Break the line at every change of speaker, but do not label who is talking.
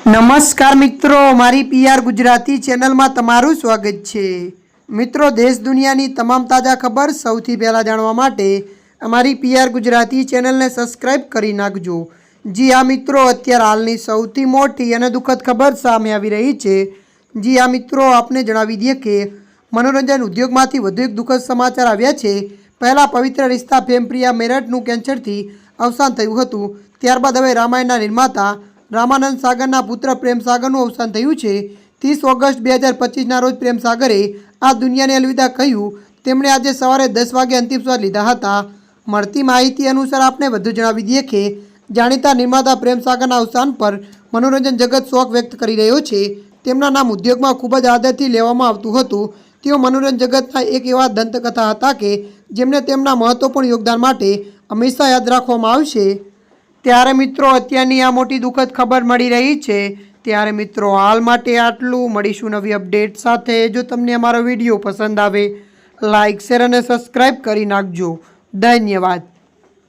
નમસ્કાર મિત્રો, મારી પીઆર ગુજરાતી ચેનલમાં તમારું સ્વાગત છે। મિત્રો, દેશ દુનિયાની તમામ તાજા ખબર સૌથી પહેલાં જાણવા માટે અમારી પીઆર ગુજરાતી ચેનલને સબસ્ક્રાઇબ કરી નાખજો। જી હા મિત્રો, અત્યારે હાલની સૌથી મોટી અને દુઃખદ ખબર સામે આવી રહી છે। જી હા મિત્રો, આપને જણાવી દઈએ કે મનોરંજન ઉદ્યોગમાંથી વધુ એક દુઃખદ સમાચાર આવ્યા છે। પહેલાં પવિત્ર રિશ્તા ફેમ પ્રિયા મેરઠનું કેન્સરથી અવસાન થયું હતું, ત્યારબાદ હવે રામાયણના નિર્માતા રામાનંદ સાગરના પુત્ર પ્રેમ સાગરનું અવસાન થયું છે। 30 ઓગસ્ટ 2025ના રોજ પ્રેમ સાગરે આ દુનિયાને અલવિદા કહ્યું। તેમણે આજે સવારે 10 વાગે અંતિમ શ્વાસ લીધા હતા। મળતી માહિતી અનુસાર આપને વધુ જણાવી દઈએ કે જાણીતા નિર્માતા પ્રેમ સાગરના અવસાન પર મનોરંજન જગત શોક વ્યક્ત કરી રહ્યો છે। તેમના નામ ઉદ્યોગમાં ખૂબ જ આદરથી લેવામાં આવતું હતું। તેઓ મનોરંજન જગતના એક એવા દંતકથા હતા કે જેમને તેમના મહત્વપૂર્ણ યોગદાન માટે હંમેશા યાદ રાખવામાં આવશે। ત્યારે મિત્રો, અત્યારની આ મોટી દુઃખદ ખબર મળી રહી છે। ત્યારે મિત્રો, હાલ માટે આટલું। મળીશું નવી અપડેટ સાથે। જો તમને અમારો વિડીયો પસંદ આવે, લાઇક, શેર અને સબસ્ક્રાઈબ કરી નાખજો। ધન્યવાદ।